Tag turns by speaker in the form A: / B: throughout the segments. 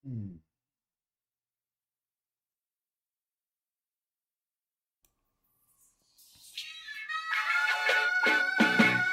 A: Hmm.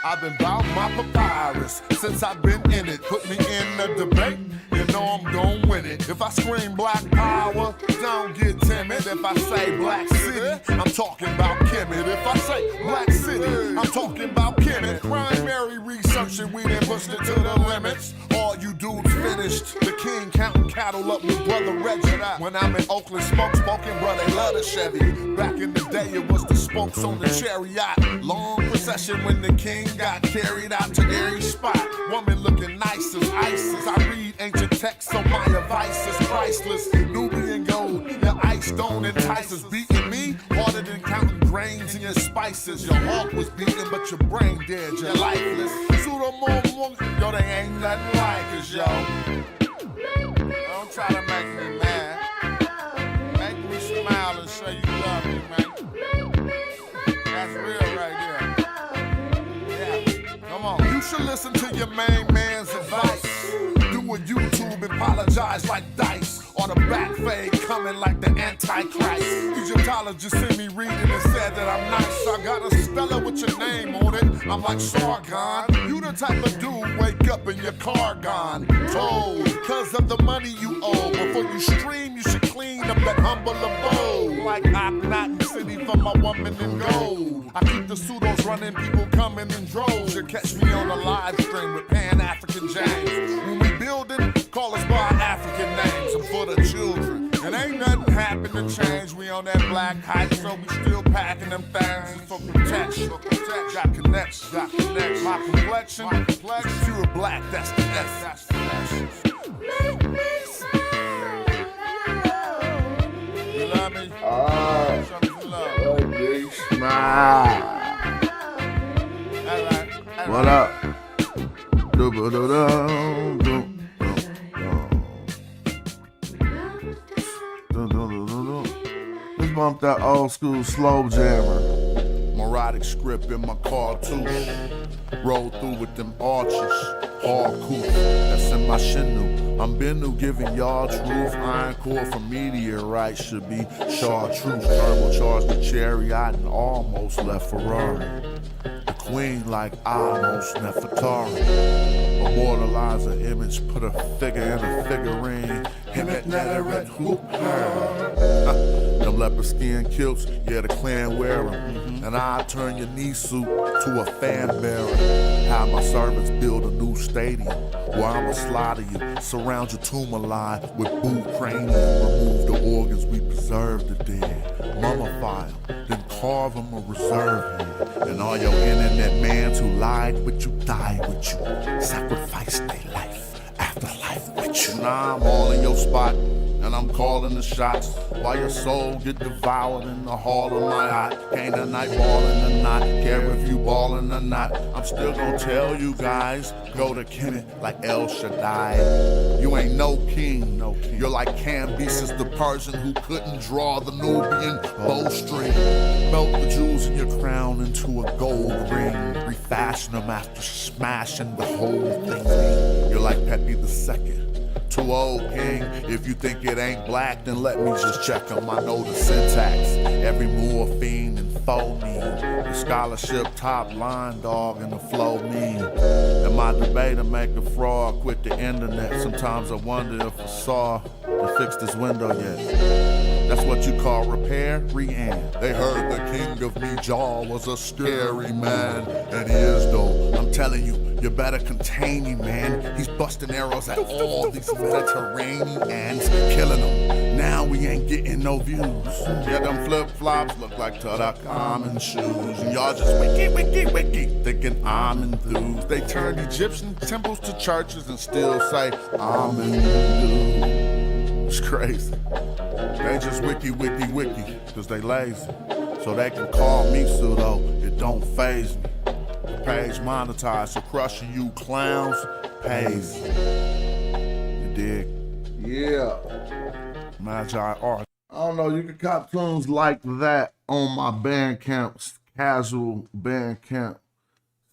A: I've been bout my papyrus since I've been in it. Put me in the debate, you know I'm gon' win it. If I scream black power, don't get timid. If I say black city, I'm talking about Kemet. If I say black city, I'm talking about Kemet. Primary research and we done pushed it to the limits. All you dudes finished. The king counting cattle up with brother Reggie. When I'm in Oakland, smoking, bro, they love the Chevy. Back in the day, it was the spokes on the chariot. Long procession when the king got carried out to every spot. Woman looking nice as ISIS. I read ancient texts, so my advice is priceless. Nubian gold, your ice don't entice us. Beating me harder than counting grains in your spices. Your heart was beating, but your brain dead. You're lifeless. Yo, they ain't nothing like us, yo. Don't try to make me mad. Make me smile and say you love me, man. That's real right there. Yeah, come on. You should listen to your main man's advice. Do a YouTube, apologize like dice. On a back fade, coming like the Antichrist. Egyptologist sent me reading and said that I'm nice. I got a speller with your name on it. I'm like Sargon. You the type of dude wake up in your car gone. Told, cause of the money you owe. Before you stream, you should clean up that humble abode. Like Akhenaten City for my woman in gold. I keep the pseudos running, people coming in droves. You catch me on a live stream with Pan-African James. When we building, call us by our African names. I'm for the children. And ain't nothing happen to change. We on that black hype, so we still packing them things. It's for protection. Got connections. My complexion, pure black, that's the S. Make me smile. You love me? Show me some love.
B: Make me smile.
A: All right.
B: What up? Let's bump that old school slow jammer.
A: Melodic script in my car too. Roll through with them arches. All cool. That's in my shinu. I'm Bennu giving y'all truth. Iron core from meteorite should be chartreuse. Turbocharged the chariot and almost left Ferrari. The queen like almost Nefertari. Immortalize an image, put a figure in a figurine. Him at Netaret, who her? Them leopard skin kilts, yeah, the clan wear 'em. And I turn your knee suit to a fan bearer. Have my servants build a new stadium where I'ma slaughter you, surround your tomb alive with boot cranium. Remove the organs, we preserve the dead. Mummify them, then carve them a reserve head. And all your internet mans who lied with you, died with you, sacrificed their life, afterlife with you. Now I'm all in your spot, and I'm calling the shots while your soul get devoured in the hall of my eye. Ain't a night ballin' or not, care if you ballin' or not. I'm still gonna tell you guys, go to Kemet like El Shaddai. You ain't no king, You're like Cambyses the Persian who couldn't draw the Nubian bowstring. Melt the jewels in your crown into a gold ring. Refashion them after smashing the whole thing. You're like Pepe II. Too old, king. If you think it ain't black, then let me just check 'em. I know the syntax. Every morphine and phoneme. The scholarship top line, dog, and the flow mean. And my debater make a fraud, quit the internet. Sometimes I wonder if I saw to fix this window yet. That's what you call repair, re-end. They heard the king of Mijal was a scary man. And he is though, I'm telling you, you better contain him, man. He's busting arrows at all these Mediterraneans, killing them. Now we ain't getting no views. Yeah, them flip-flops look like Tutankhamun shoes. And y'all just wiki, thinking I'm enthused. They turned Egyptian temples to churches and still say, I'm enthused. It's crazy. They just wiki, cause they lazy. So they can call me pseudo, it don't faze me. The page monetized, so crushing you clowns pays. You dig?
B: Yeah.
A: Magi art.
B: I don't know, you can cop tunes like that on my Bandcamp, casual Bandcamp,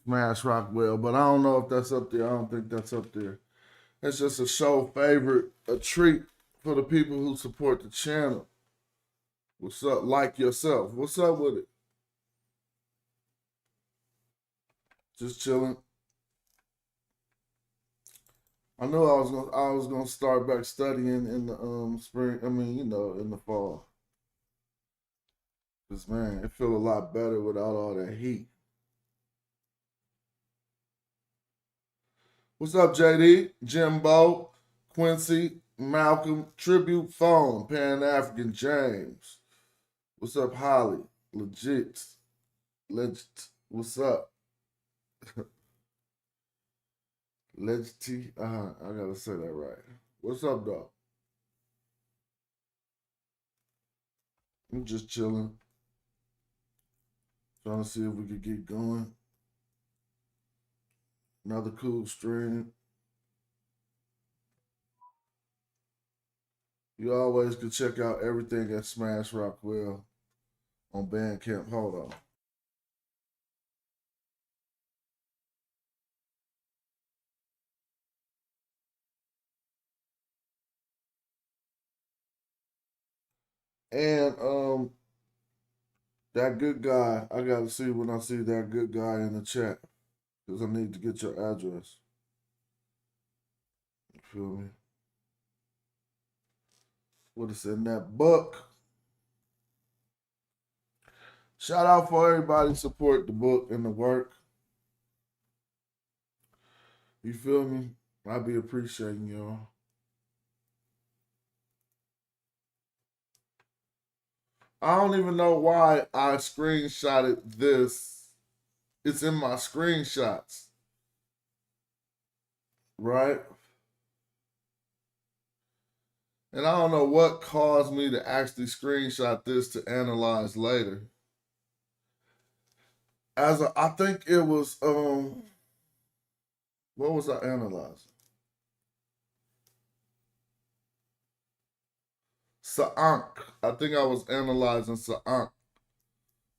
B: Smash Rockwell, but I don't know if that's up there. I don't think that's up there. It's just a show favorite, a treat for the people who support the channel. What's up? Like yourself. What's up with it? Just chilling. I knew I was gonna start back studying in the spring. I mean, in the fall. Cause man, it feel a lot better without all that heat. What's up, JD? Jimbo, Quincy, Malcolm, Tribute Phone, Pan African James. What's up, Holly? Legit. What's up? Legit. I gotta say that right. What's up, though? I'm just chilling. Trying to see if we could get going. Another cool stream. You always can check out everything at Smash Rockwell on Bandcamp. Hold on. And that good guy, I gotta see when I see that good guy in the chat. Because I need to get your address. You feel me? What is in that book? Shout out for everybody support the book and the work. You feel me? I be appreciating y'all. I don't even know why I screenshotted this. It's in my screenshots. Right? And I don't know what caused me to actually screenshot this to analyze later. I think it was what was I analyzing? Sa'ank. I think I was analyzing Sa'ank.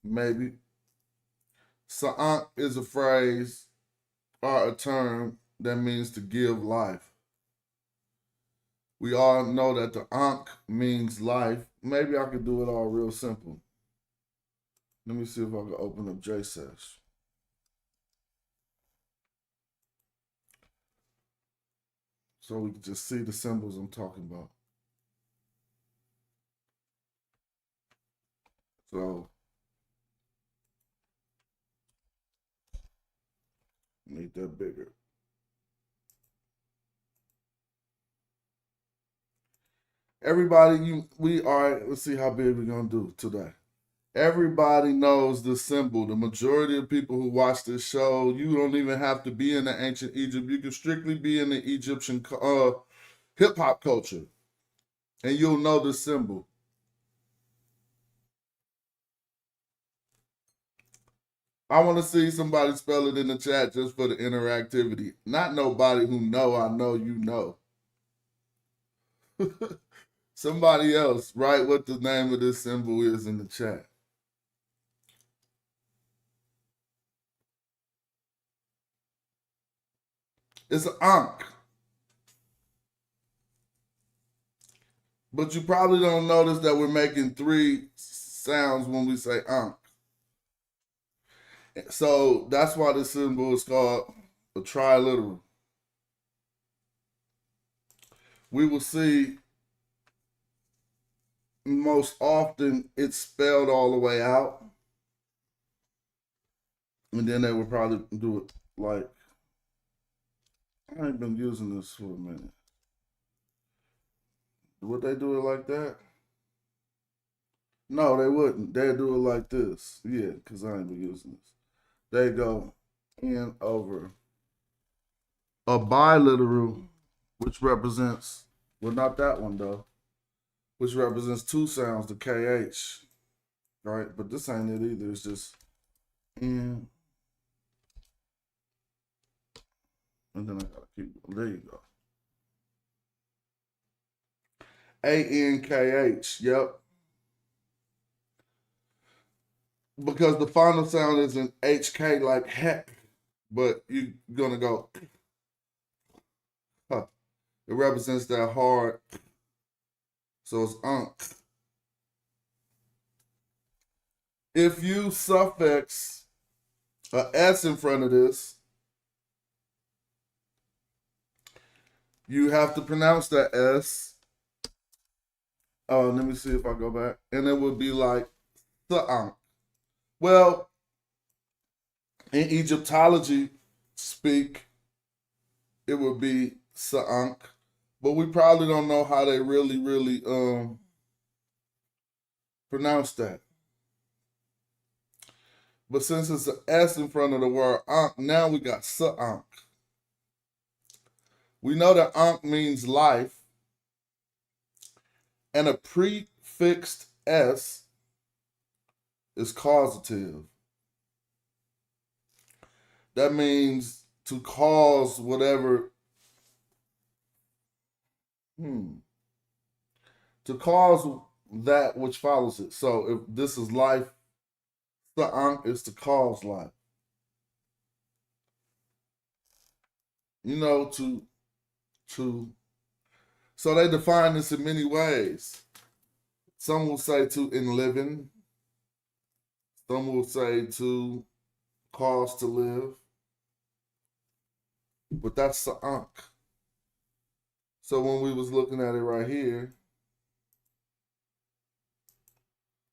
B: Maybe. Sa'ank is a phrase or a term that means to give life. We all know that the ankh means life. Maybe I could do it all real simple. Let me see if I can open up JSash. So we can just see the symbols I'm talking about. So, make that bigger. Everybody, let's see how big we're gonna do today. Everybody knows the symbol. The majority of people who watch this show, you don't even have to be in the ancient Egypt. You can strictly be in the Egyptian hip hop culture, and you'll know the symbol. I want to see somebody spell it in the chat just for the interactivity. Not nobody who I know you know. Somebody else, write what the name of this symbol is in the chat. It's an ankh. But you probably don't notice that we're making 3 sounds when we say ankh. So that's why this symbol is called a triliteral. We will see most often it's spelled all the way out. And then they will probably do it like, I ain't been using this for a minute. Would they do it like that? No, they wouldn't. They'd do it like this. Yeah, because I ain't been using this. They go in over a biliteral, which represents, well, not that one though, which represents 2 sounds, the KH, right? But this ain't it either. It's just in. And then I gotta keep, there you go. ANKH, yep. Because the final sound is an HK like heck, but you're gonna go, huh. It represents that hard. So it's If you suffix a S in front of this, you have to pronounce that S. Let me see if I go back. And it would be like the. Well, in Egyptology speak, it would be sa'ank, but we probably don't know how they really pronounce that. But since it's an S in front of the word ankh, now we got sa'ank. We know that ankh means life, and a prefixed S is causative. That means to cause whatever, to cause that which follows it. So if this is life, sa'ank is to cause life. You know, so they define this in many ways. Some will say to enliven. Some will say to cause to live. But that's sa'ank. So when we was looking at it right here,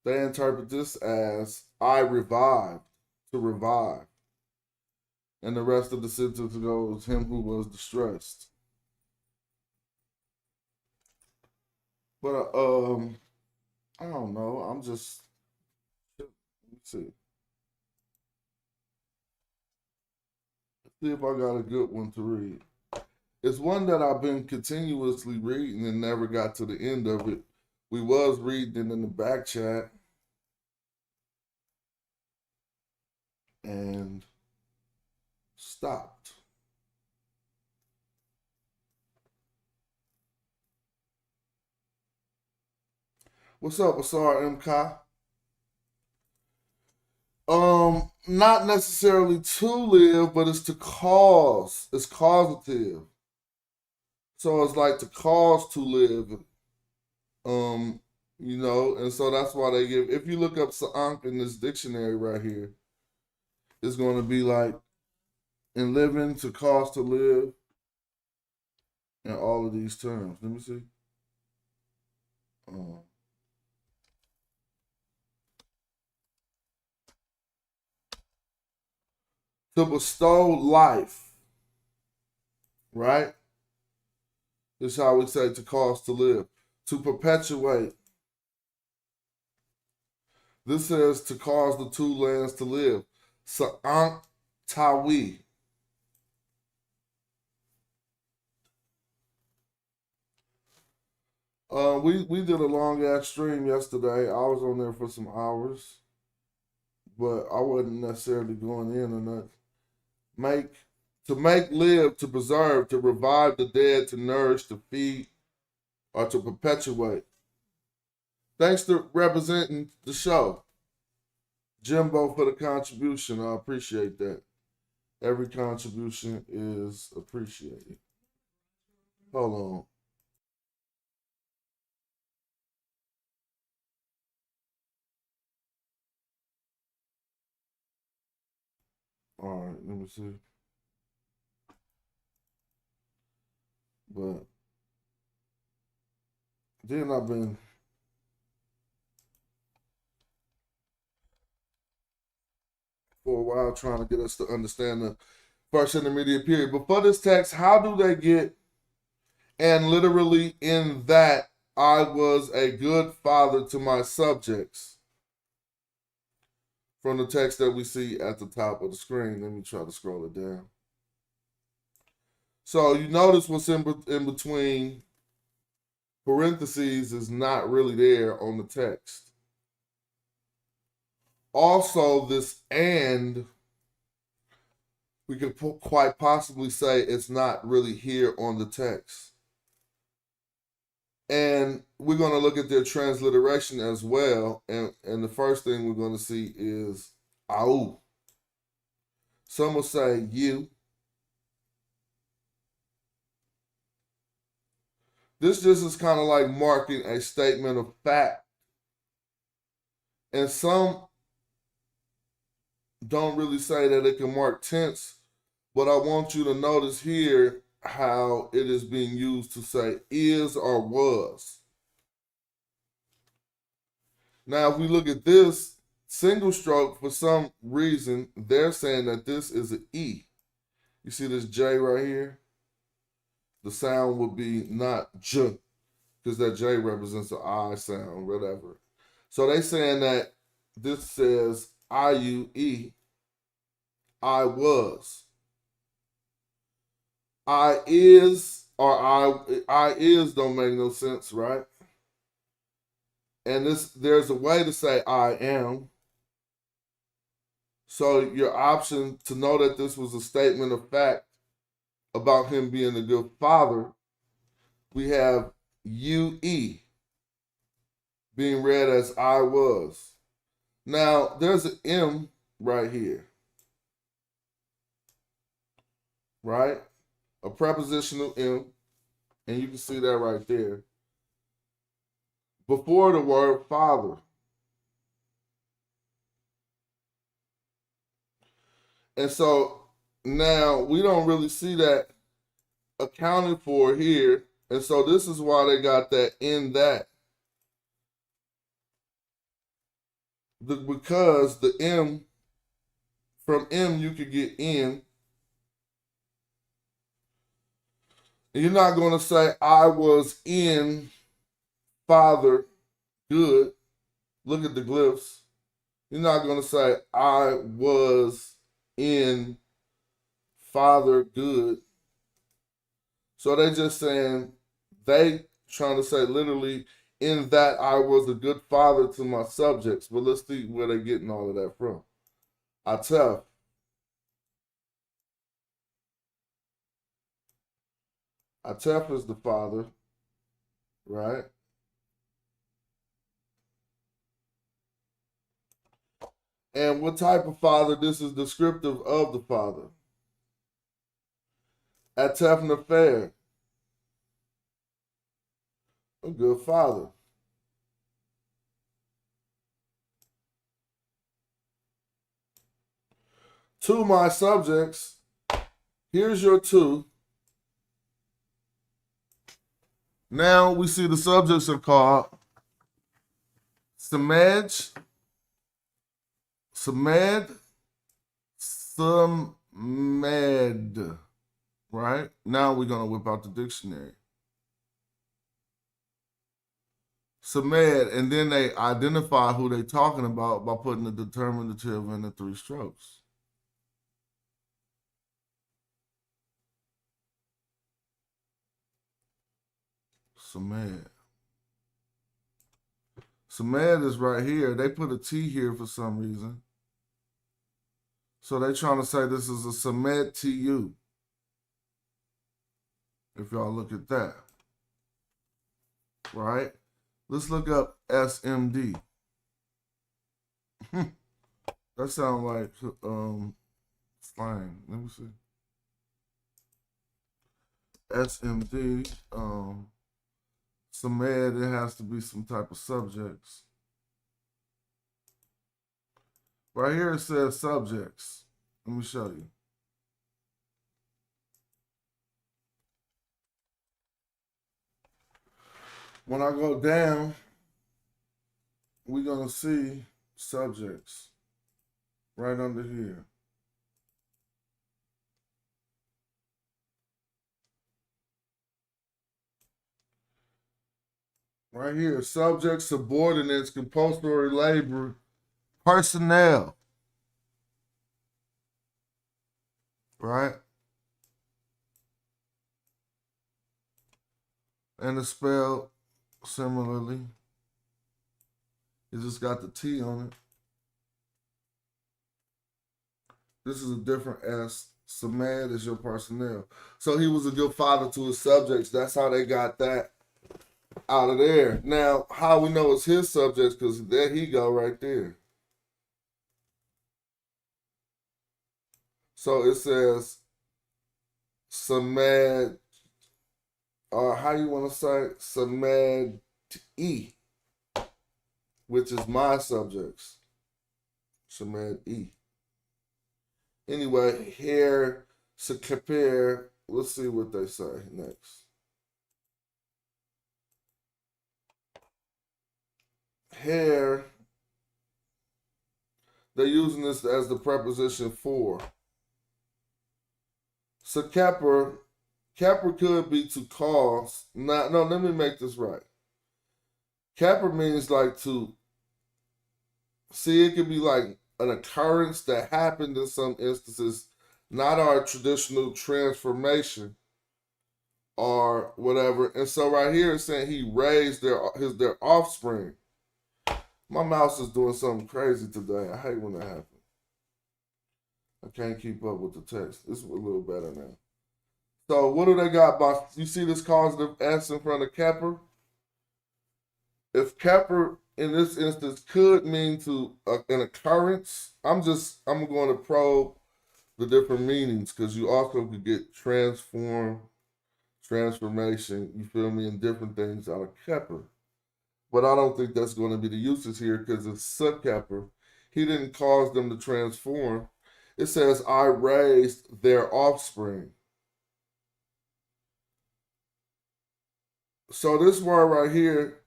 B: they interpret this as I revived, to revive. And the rest of the sentence goes, him who was distressed. But I don't know. I'm just, let's see. See if I got a good one to read. It's one that I've been continuously reading and never got to the end of it. We was reading it in the back chat. And stopped. What's up, Asar MK? Not necessarily to live, but it's to cause. It's causative. So it's like to cause to live. You know, and so that's why they give, if you look up sa'ank in this dictionary right here, it's going to be like in living, to cause to live, and all of these terms. Let me see. To bestow life, right? This is how we say to cause to live. To perpetuate. This says to cause the two lands to live. Sa'ank tawi. We did a long ass stream yesterday. I was on there for some hours, but I wasn't necessarily going in or nothing. To make, live, to preserve, to revive the dead, to nourish, to feed, or to perpetuate. Thanks to representing the show. Jimbo for the contribution. I appreciate that. Every contribution is appreciated. Hold on. All right, let me see. But then I've been for a while trying to get us to understand the first intermediate period. But for this text, how do they get, and literally in that, I was a good father to my subjects, from the text that we see at the top of the screen. Let me try to scroll it down. So you notice what's in between parentheses is not really there on the text. Also, this and, we could quite possibly say it's not really here on the text. And we're going to look at their transliteration as well. And the first thing we're going to see is au. Some will say you. This just is kind of like marking a statement of fact. And some don't really say that it can mark tense, but I want you to notice here how it is being used to say is or was. Now, if we look at this single stroke, for some reason, they're saying that this is an E. You see this J right here? The sound would be not J, because that J represents the I sound, whatever. So they saying that this says IUE, I was. I is or I is don't make no sense, right? And there's a way to say I am. So your option to know that this was a statement of fact about him being a good father, we have UE being read as I was. Now there's an M right here, right? A prepositional M, and you can see that right there. Before the word father. And so now we don't really see that accounted for here. And so this is why they got that in that. Because the M, from M you could get in. And you're not going to say, I was in Father good. Look at the glyphs. You're not going to say, I was in Father good. So they just saying, they trying to say literally, in that I was a good father to my subjects. But let's see where they're getting all of that from. Atef. Atef is the father, right? And what type of father? This is descriptive of the father. Atef Nefer, a good father. To my subjects, here's your two. Now we see the subjects are called Samed, right? Now we're going to whip out the dictionary. Samed, and then they identify who they're talking about by putting the determinative in the three strokes. Samed. Samed is right here. They put a T here for some reason. So they're trying to say this is a Samed TU. If y'all look at that. Right? Let's look up SMD. That sounds like slang. Let me see. SMD. Samed, it has to be some type of subjects. Right here it says subjects. Let me show you. When I go down, we're going to see subjects right under here. Right here, subjects, subordinates, compulsory labor, personnel. Right? And it's spelled similarly. It just got the T on it. This is a different S. Samed is your personnel. So he was a good father to his subjects. That's how they got that out of there. Now, how we know it's his subjects, because there he go right there. So it says Samed how you want to say, Samed E, which is my subjects. Samed E. Anyway, here, Sakaper, let's see what they say next. Here, they're using this as the preposition for. So Kepper could be to cause. No, let me make this right. Kepper means like to see, it could be like an occurrence that happened in some instances, not our traditional transformation or whatever. And so right here it's saying he raised their offspring. My mouse is doing something crazy today. I hate when that happens. I can't keep up with the text. This is a little better now. So what do they got by, you see this causative S in front of Kepper? If Kepper in this instance could mean to an occurrence, I'm going to probe the different meanings, because you also could get transformation, you feel me, and different things out of Kepper. But I don't think that's going to be the usage here, because it's Kepper. He didn't cause them to transform. It says, I raised their offspring. So this word right here,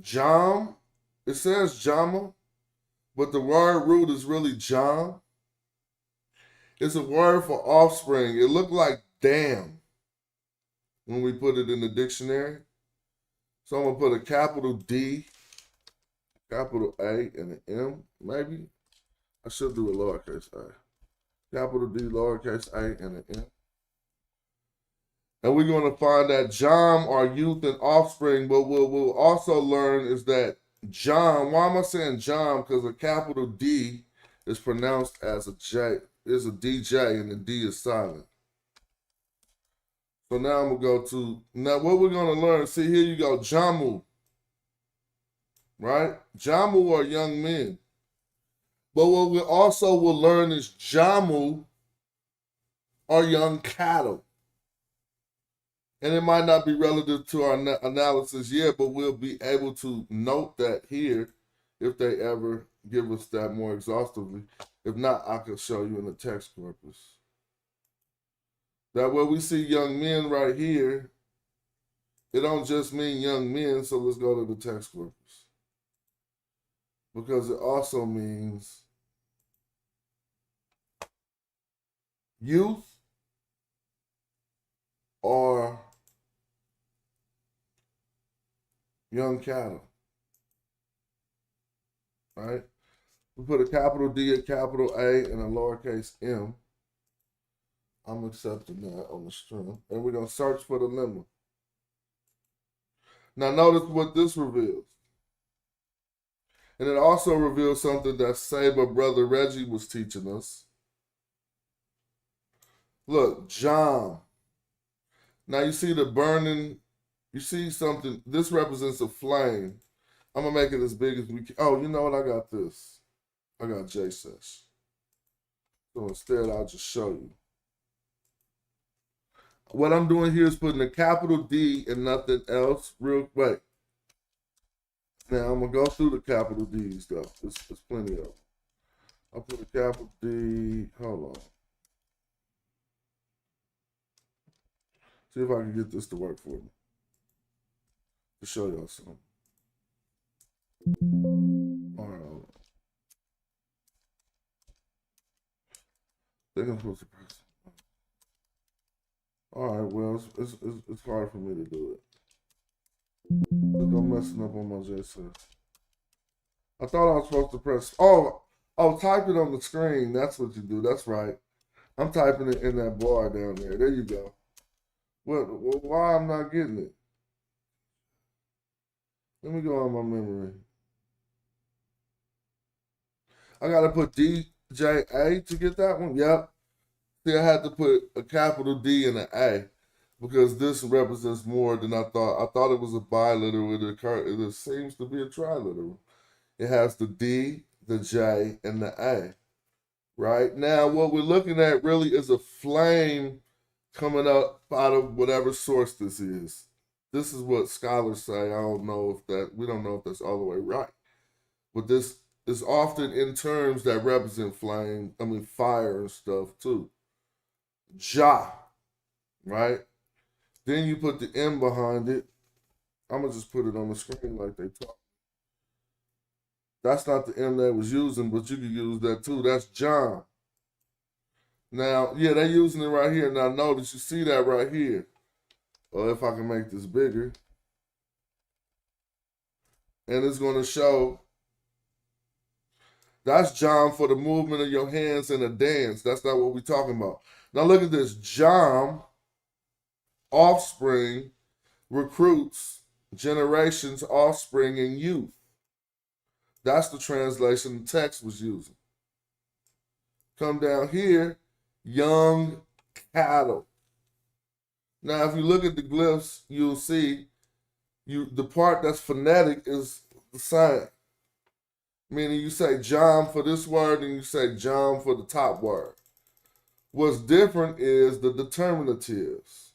B: jam, it says jama, but the word root is really jam. It's a word for offspring. It looked like dam when we put it in the dictionary. So I'm going to put a capital D, capital A, and an M, maybe. I should do a lowercase a. Capital D, lowercase a, and an M. And we're going to find that jam are youth and offspring, but what we'll also learn is that jam, why am I saying jam? Because a capital D is pronounced as a J, is a DJ, and the D is silent. So now I'm going to go to, now what we're going to learn, see here you go, jamu, right? Jamu are young men. But what we also will learn is jamu are young cattle. And it might not be relative to our analysis yet, but we'll be able to note that here if they ever give us that more exhaustively. If not, I could show you in the text corpus. That where we see young men right here, it don't just mean young men, so let's go to the text corpus. Because it also means youth or young cattle, right? We put a capital D, a capital A, and a lowercase m. I'm accepting that on the string. And we're going to search for the lemma. Now notice what this reveals. And it also reveals something that Saber brother Reggie was teaching us. Look, John. Now you see the burning, you see something, this represents a flame. I'm going to make it as big as we can. Oh, you know what? I got this. I got JSES. So instead, I'll just show you. What I'm doing here is putting a capital D and nothing else. Real quick. Now I'm going to go through the capital D's though. There's plenty of them. I'll put a capital D. Hold on. See if I can get this to work for me. To show y'all something. All right, hold on. I think I'm supposed to press. All right, well, it's hard for me to do it. Because I'm messing up on my JSON. I thought I was supposed to press. Oh, type it on the screen. That's what you do. That's right. I'm typing it in that bar down there. There you go. Well, why I'm not getting it? Let me go on my memory. I got to put DJA to get that one? Yep. See, I had to put a capital D and an A because this represents more than I thought. I thought it was a biliteral. It seems to be a triliteral. It has the D, the J, and the A. Right? Now, what we're looking at really is a flame coming up out of whatever source this is. This is what scholars say. I don't know if that, we don't know if that's all the way right. But this is often in terms that represent flame, fire and stuff too. Ja, right? Then you put the M behind it. I'm gonna just put it on the screen like they talk. That's not the M they was using, but you could use that too. That's John. Now, yeah, they're using it right here. Now notice you see that right here. Or if I can make this bigger. And it's gonna show that's John for the movement of your hands in a dance. That's not what we're talking about. Now look at this. John, offspring, recruits, generations, offspring, and youth. That's the translation the text was using. Come down here, young cattle. Now, if you look at the glyphs, you'll see the part that's phonetic is the same. Meaning you say John for this word and you say John for the top word. What's different is the determinatives.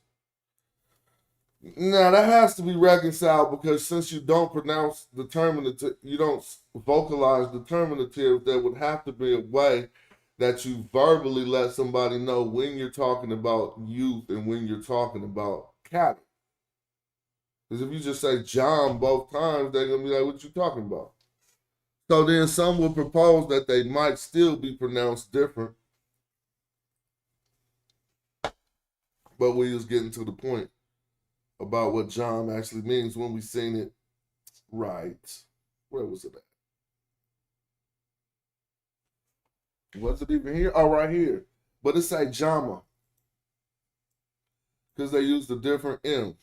B: Now that has to be reconciled because since you don't pronounce determinative, you don't vocalize determinative, there would have to be a way that you verbally let somebody know when you're talking about youth and when you're talking about cattle. Because if you just say John both times, they're gonna be like, what you talking about? So then some would propose that they might still be pronounced different. But we was getting to the point about what John actually means when we seen it right. Where was it at? Was it even here? Oh, right here. But it say Jama. Because they used a different M.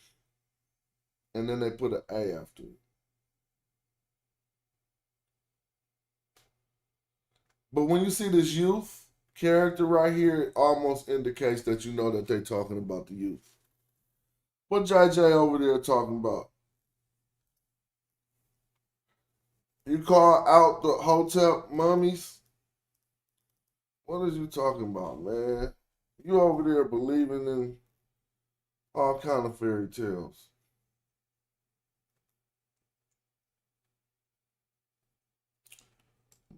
B: And then they put an A after it. But when you see this youth character right here, it almost indicates that you know that they're talking about the youth. What JJ over there talking about? You call out the hotel mummies? What is you talking about, man? You over there believing in all kind of fairy tales.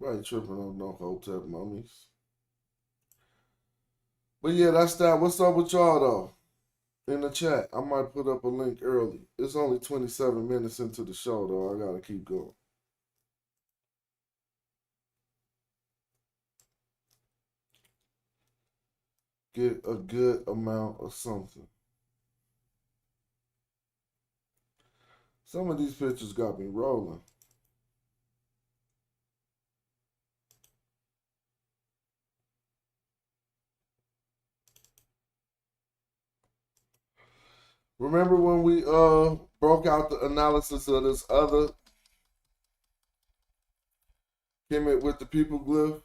B: I ain't tripping on no hotel mummies. But yeah, that's that. What's up with y'all though? In the chat, I might put up a link early. It's only 27 minutes into the show though. I gotta keep going. Get a good amount of something. Some of these pictures got me rolling. Remember when we broke out the analysis of this other Kemet with the people glyph?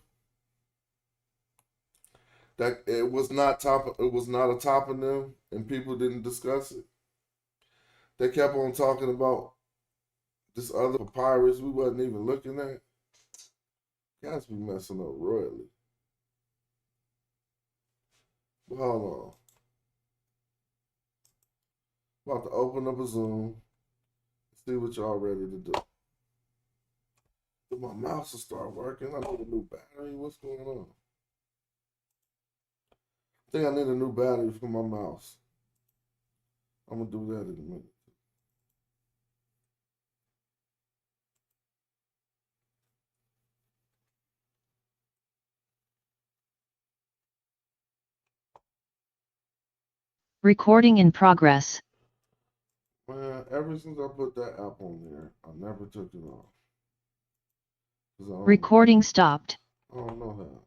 B: That it was not a toponym and people didn't discuss it. They kept on talking about this other papyrus we wasn't even looking at. Guys be messing up royally. But hold on. About to open up a Zoom. See what y'all ready to do. Did my mouse will start working? I need a new battery. What's going on? I think I need a new battery for my mouse. I'm gonna do that in a minute.
C: Recording in progress.
B: Man, ever since I put that app on there, I never took it off.
C: Recording stopped.
B: I don't know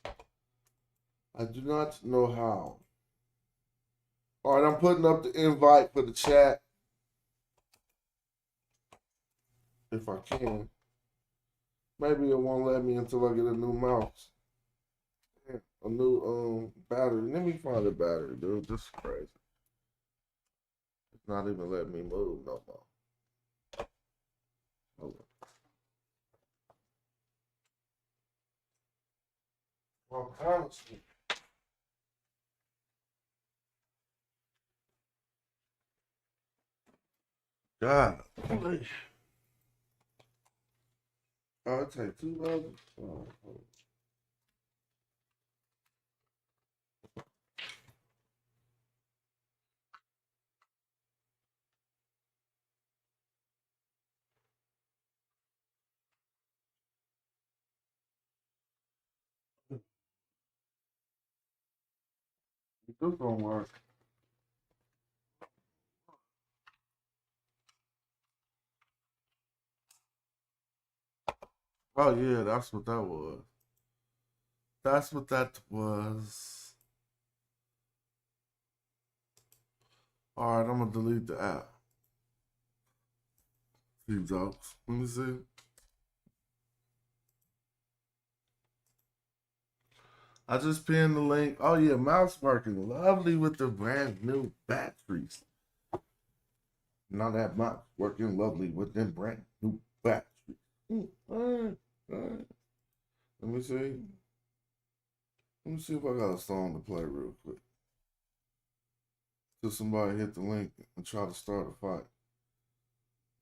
B: how. I do not know how. All right, I'm putting up the invite for the chat. If I can. Maybe it won't let me until I get a new mouse. A new battery. Let me find a battery, dude. This is crazy. It's not even letting me move no more. Hold on. Well, honestly, God. I'll take $2. This don't work. Oh yeah, that's what that was. That's what that was. All right, I'm gonna delete the app. See jokes. Let me see. I just pinned the link. Oh yeah, mouse working lovely with the brand new batteries. Now that mouse working lovely with them brand new batteries. All right. Let me see. Let me see if I got a song to play real quick. Till somebody hit the link and try to start a fight.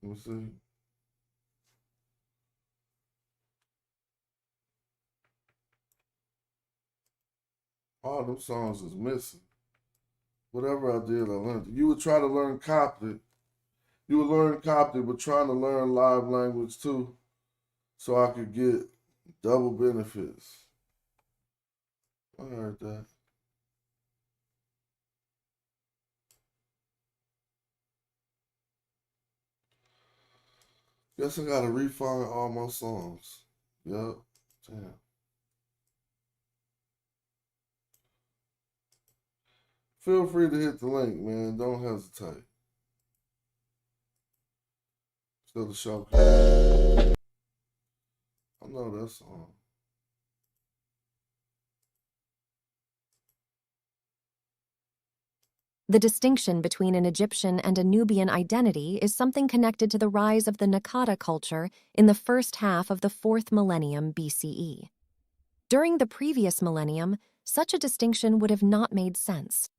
B: Let me see. All them songs is missing. Whatever I did, I learned it. You would try to learn Coptic. You would learn Coptic, but trying to learn live language too, so I could get double benefits. I heard that. Guess I gotta refine all my songs. Yup. Damn. Feel free to hit the link, man. Don't hesitate. So the show can. I know that song.
D: The distinction between an Egyptian and a Nubian identity is something connected to the rise of the Naqada culture in the first half of the 4th millennium BCE. During the previous millennium, such a distinction would have not made sense.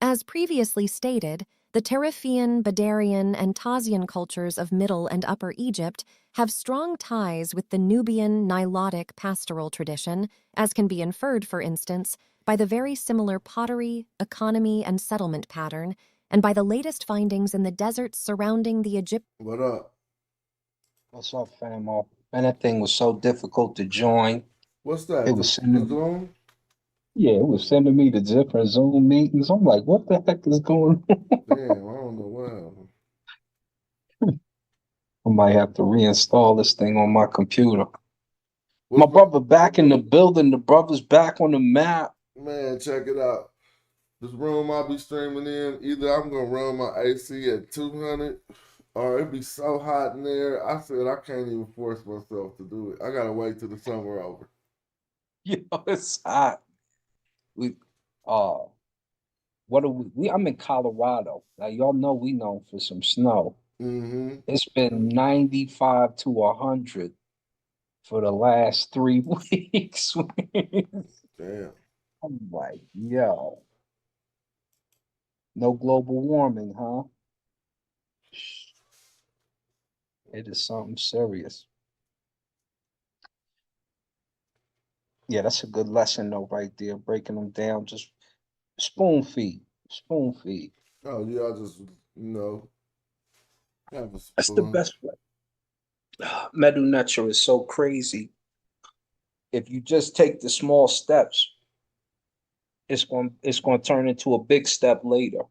D: As previously stated, the Tarifian, Badarian, and Tazian cultures of Middle and Upper Egypt have strong ties with the Nubian Nilotic pastoral tradition, as can be inferred, for instance, by the very similar pottery, economy, and settlement pattern, and by the latest findings in the deserts surrounding the Egypt.
B: What up?
E: What's up, famo? Man, that thing was so difficult to join.
B: What's that?
E: It
B: The
E: was sending,
B: Zoom?
E: yeah, it was sending me to different Zoom meetings. I'm like, what the heck is going on?
B: Damn, I don't know what happened.
E: I might have to reinstall this thing on my computer. My
B: What's
E: brother back in the building. The brother's back on the map.
B: man, check it out. This room I'll be streaming in, either I'm gonna run my AC at 200 or it be so hot in there. I said I can't even force myself to do it. I gotta wait till the summer over.
E: You know, it's hot. We, uh, what are we? I'm in Colorado. Now, y'all know we known for some snow.
B: Mm-hmm.
E: It's been 95 to 100 for the last 3 weeks.
B: Damn.
E: I'm like, yo, no global warming, huh? It is something serious. Yeah, that's a good lesson though, right there. Breaking them down, just spoon feed, spoon feed.
B: Oh yeah, I just have a
E: That's the
B: spoon.
E: best way. Medu nature is so crazy. If you just take the small steps, it's going to turn into a big step later.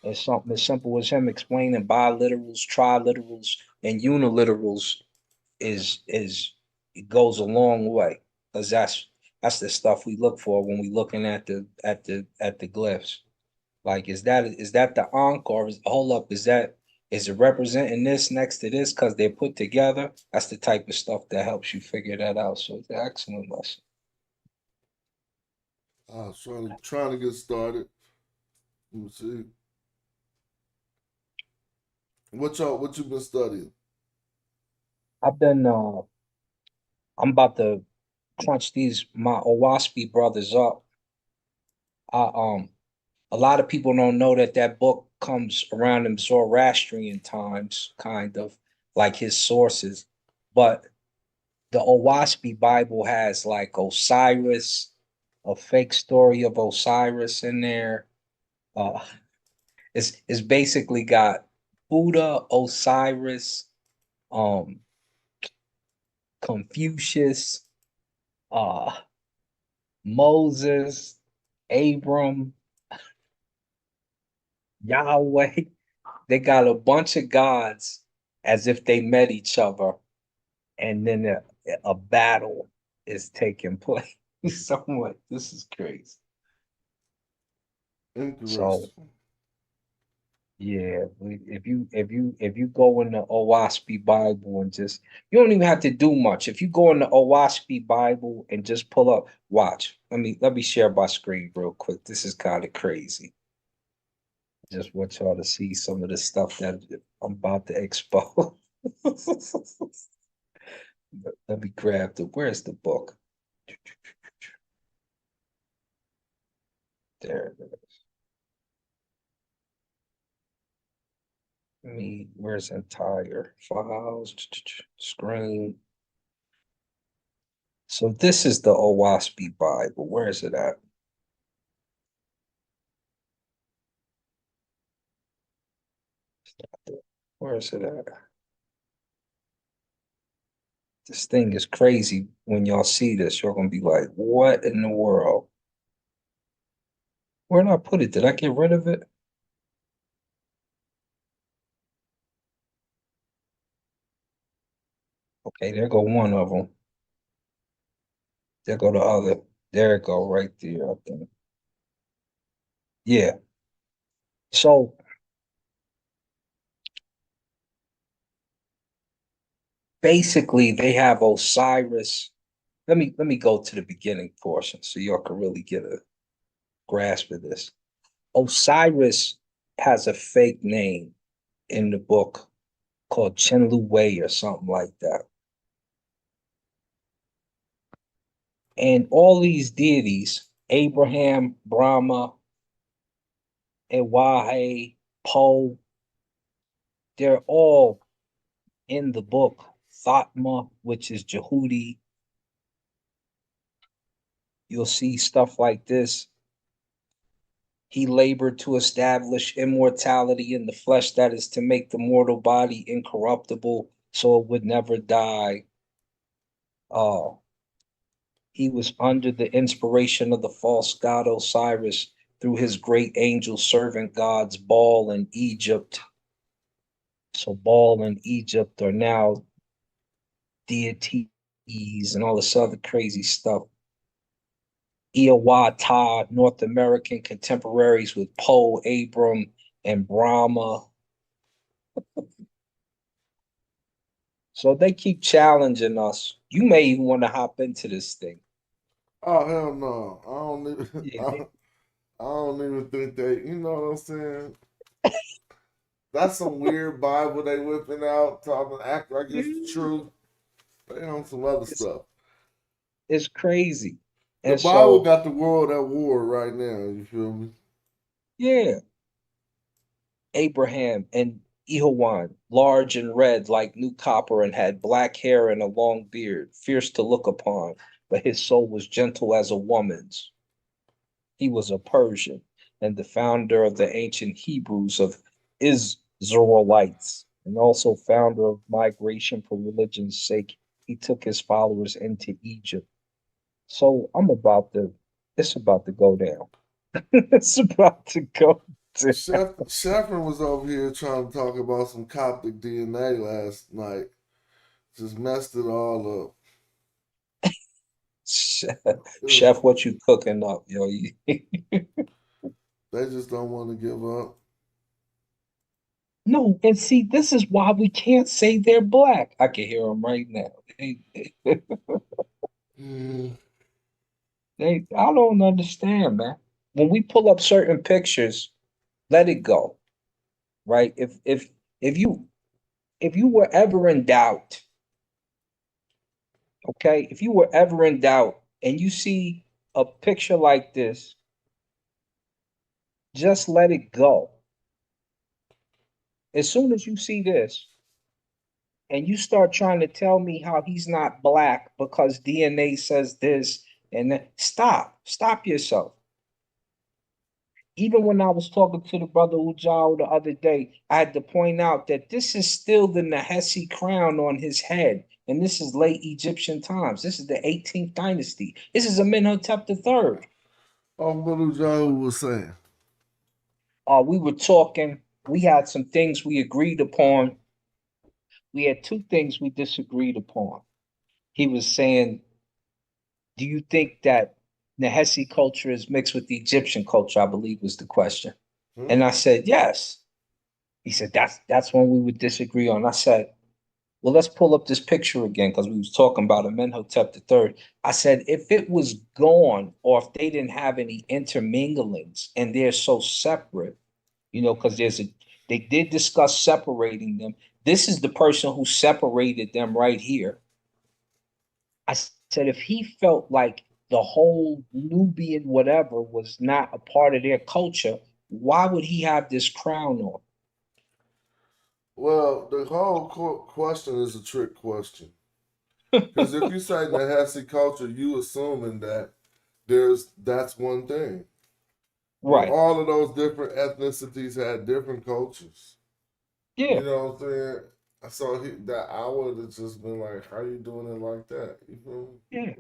E: It's something as simple as him explaining biliterals, triliterals, and uniliterals is it goes a long way, because that's the stuff we look for when we looking at the glyphs. Like, is that the ankh, or hold up, is it representing this next to this because they're put together? That's the type of stuff that helps you figure that out. So it's an excellent lesson.
B: I was trying to get started. Let me see. What you been studying?
E: I've been I'm about to crunch my Oahspe brothers up. I A lot of people don't know that book comes around in Zoroastrian times, kind of like his sources. But the Oahspe Bible has like Osiris, a fake story of Osiris in there. Uh, it's basically got Buddha, Osiris, um, Confucius, uh, Moses, Abram, Yahweh. They got a bunch of gods as if they met each other, and then a battle is taking place. So I'm like, this is crazy. So
B: Interesting.
E: yeah, if you go in the Oahspe Bible and just you don't even have to do much. If you go in the Oahspe Bible and just pull up, watch. Let me share my screen real quick. This is kind of crazy. Just want y'all to see some of the stuff that I'm about to expose. Let me grab where's the book? There it is. Where's entire files? Screen. So this is the Oahspe Bible. Where is it at? Where is it at? This thing is crazy. When y'all see this, you're gonna be like, what in the world? Where did I put it? Did I get rid of it? Okay, there go one of them. There go the other. There it go, right there, I think. Yeah. So basically they have Osiris. Let me go to the beginning portion so y'all can really get a grasp of this. Osiris has a fake name in the book called Chenlu Wei or something like that. And all these deities, Abraham, Brahma, Ewahe, Po, they're all in the book. Fatma, which is Jehudi. You'll see stuff like this. He labored to establish immortality in the flesh, that is to make the mortal body incorruptible so it would never die. He was under the inspiration of the false god Osiris through his great angel servant gods Baal and Egypt. So Baal and Egypt are now deities and all this other crazy stuff. Iowata, North American contemporaries with Poe, Abram, and Brahma. So they keep challenging us. You may even want to hop into this thing.
B: Oh hell no! I don't even.
E: Yeah,
B: I don't even think they. You know what I'm saying? That's some weird Bible they whipping out, talking act like it's the truth. They on some other
E: it's,
B: stuff.
E: it's crazy.
B: The
E: And
B: Bible
E: so,
B: got the world at war right now. You feel me?
E: yeah, Abraham and Ehowan, large and red like new copper, and had black hair and a long beard, fierce to look upon, but his soul was gentle as a woman's. He was a Persian and the founder of the ancient Hebrews of Israelites, and also founder of migration for religion's sake. He took his followers into Egypt. So it's about to go down. It's about to go down.
B: Sheffrin was over here trying to talk about some Coptic DNA last night. Just messed it all up.
E: Chef,
B: It was,
E: Chef, what you cooking up, yo?
B: they just don't want to give up.
E: No, and see, this is why we can't say they're black. I can hear them right now.
B: Mm.
E: I don't understand, man. When we pull up certain pictures, let it go, right? If you if you were ever in doubt, okay, if you were ever in doubt and you see a picture like this, just let it go. as soon as you see this and you start trying to tell me how he's not black because DNA says this and that, stop yourself. Even when I was talking to the brother Ujao the other day, I had to point out that this is still the Nahesi crown on his head. And this is late Egyptian times. This is the 18th dynasty. This is Amenhotep III.
B: Oh, what Ujao was saying.
E: We were talking, we had some things we agreed upon. We had two things we disagreed upon. He was saying, do you think that Nahesi culture is mixed with the Egyptian culture? I believe was the question. And I said, yes. He said, that's when we would disagree on. I said, well, let's pull up this picture again because we was talking about Amenhotep III. I said, if it was gone or if they didn't have any interminglings and they're so separate, you know, because they did discuss separating them. This is the person who separated them right here. I said, if he felt like the whole Nubian whatever was not a part of their culture, why would he have this crown on?
B: Well, the whole question is a trick question. Because if you say Nahasi culture, you assuming that that's one thing.
E: Right.
B: But all of those different ethnicities had different cultures.
E: Yeah.
B: You know what I'm saying? So that I would have just been like, how you doing it like that? You feel me?
E: Yeah.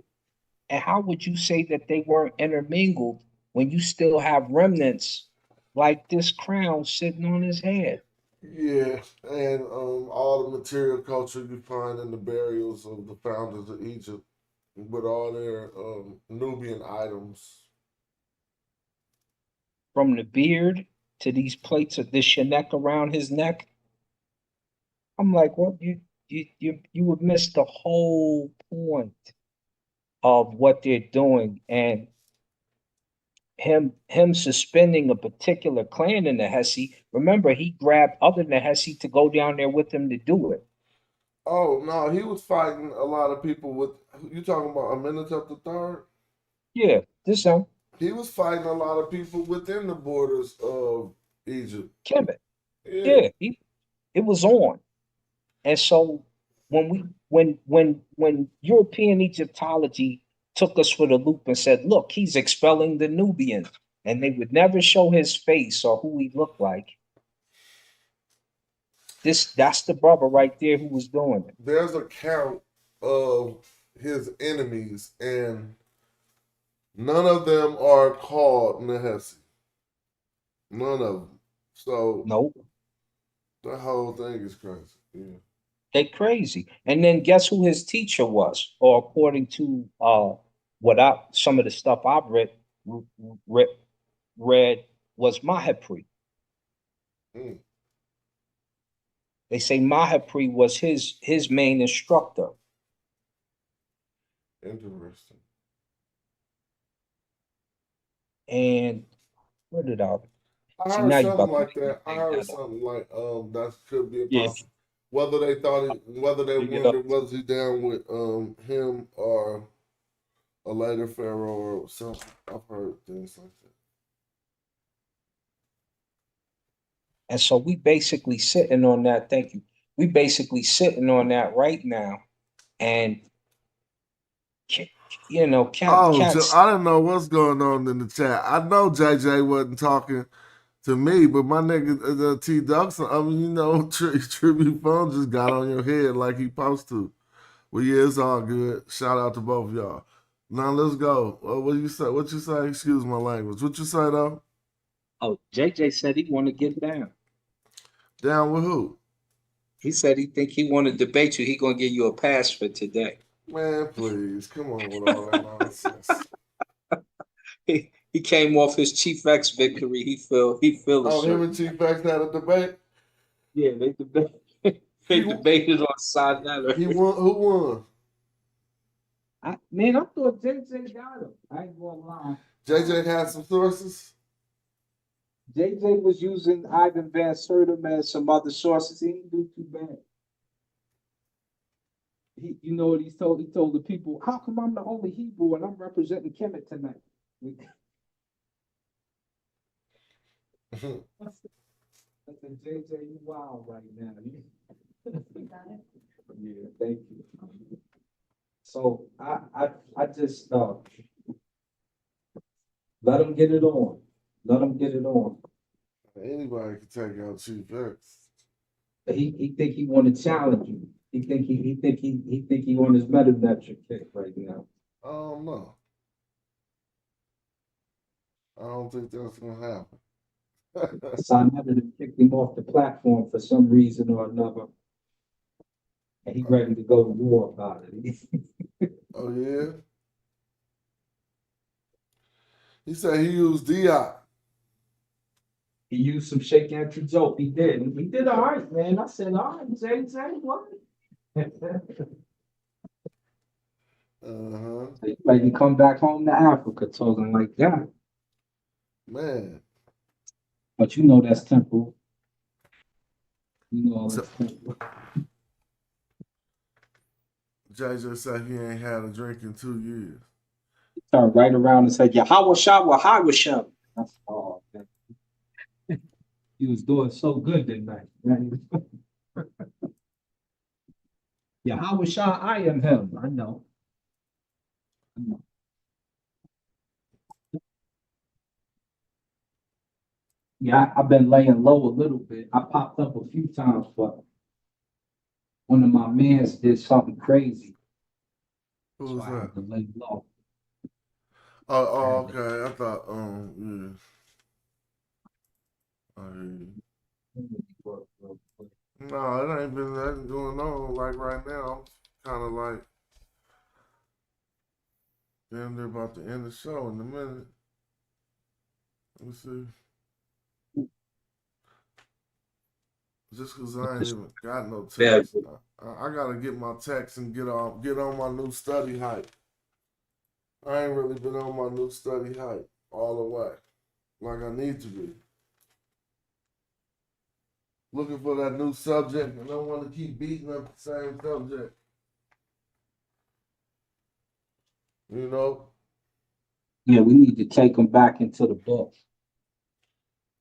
E: And how would you say that they weren't intermingled when you still have remnants like this crown sitting on his head?
B: Yeah, and all the material culture you find in the burials of the founders of Egypt with all their Nubian items.
E: From the beard to these plates of this shenek around his neck. I'm like, what you would miss the whole point of what they're doing, and him suspending a particular clan in the Hesse. Remember, he grabbed other Nahesi to go down there with him to do it.
B: Oh no, he was fighting a lot of people with. You talking about Amenhotep III?
E: Yeah, this
B: He was fighting a lot of people within the borders of Egypt.
E: Kemet.
B: Yeah.
E: Yeah, it was on. And so when European Egyptology took us for the loop and said, look, he's expelling the Nubians, and they would never show his face or who he looked like. That's the brother right there who was doing it.
B: There's a count of his enemies, and none of them are called Nehesi. None of them. So
E: Nope.
B: the whole thing is crazy. Yeah.
E: They crazy. And then guess who his teacher was? Or according to some of the stuff I've read, read was Mahapri.
B: Mm.
E: They say Mahapri was his main instructor.
B: Interesting.
E: And where did I
B: I
E: see
B: heard
E: now you
B: something
E: about to
B: like
E: make me
B: that. I
E: dig
B: heard
E: that up.
B: something like that could be a
E: Yeah,
B: possible. Whether they
E: dig it up.
B: wondered was he down with him or a later pharaoh or something. I've heard things like that.
E: And so we basically sitting on that. Thank you. We basically sitting on that right now. And you know,
B: Oh,
E: cats.
B: I didn't know what's going on in the chat. I know JJ wasn't talking to me, but my nigga T Duckson, I mean, you know, Tribute Phone just got on your head like he supposed to. Well, yeah, it's all good. Shout out to both of y'all. Now let's go. What you say? What you say? Excuse my language. What you say though?
E: Oh, JJ said he want to get down.
B: Down with who?
E: He said he think he want to debate you. He gonna give you a pass for today.
B: Man, please come on with all that nonsense.
E: He came off his Chief X victory. He feel
B: Oh, him
E: assured.
B: and Chief X had a debate.
E: Yeah, they debated. They debated on Sinetta.
B: He won. Who won?
E: Man, I thought JJ got him. I ain't gonna lie.
B: JJ had some sources.
E: JJ was using Ivan Van Sertim and some other sources. He didn't do too bad. You know what he told? He told the people, "How come I'm the only Hebrew and I'm representing Kemet tonight?" I said, JJ, you wild right now. Yeah, thank you. So I just let him get it on. Let him get it on.
B: Anybody can take out Chief X.
E: He think he want to challenge you. He think he on his metametric kick right now.
B: I don't know. I don't think that's gonna happen.
E: Sinetta kicked him off the platform for some reason or another. And he ready to go to war about it.
B: Oh yeah. He said he used Diop.
E: He used some shake and joke. He did. He did all right, man. I said, all right, JJ, what? Like you come back home to Africa talking like that.
B: Man.
E: But you know that's temporal. You know that's temporal.
B: JJ said he ain't had a drink in 2 years.
E: He turned right around and said, Yahweh Hashem. That's all, man. He was doing so good that night. Right? Yahweh Shah, I am him. I know. Yeah, I've been laying low a little bit. I popped up a few times, but one of my mans did something crazy.
B: Who was
E: So I
B: that?
E: had to lay low.
B: Oh, okay. I thought, yeah. I hear you. No, it ain't been nothing going on. Like right now, I'm kind of like, damn, they're about to end the show in a minute. Let me see. Just because I ain't even got no text, I gotta get my text and get on my new study hype. I ain't really been on my new study hype all the way, like I need to be. Looking for that new subject, and I don't want to keep beating up the same subject. You know?
E: Yeah, we need to take them back into the book.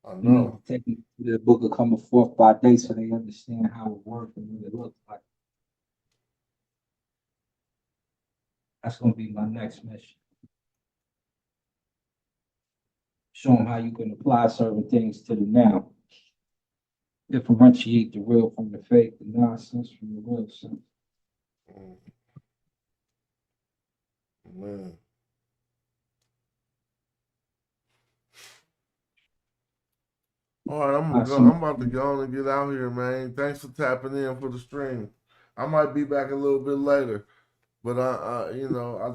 B: I
E: We need
B: know.
E: to take them to the book of coming forth by day so they understand how it works and what it looks like. That's going to be my next mission. Show them how you can apply certain things to the now. Differentiate the real from the fake, the nonsense from the real sense.
B: Man. All right, I'm about to go on and get out here, man. Thanks for tapping in for the stream. I might be back a little bit later, but I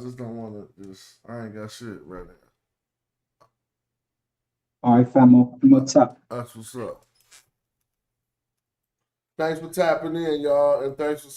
B: just don't want to. I ain't got shit right now.
E: All right, famo. What's up?
B: That's what's up. Thanks for tapping in, y'all, and thanks for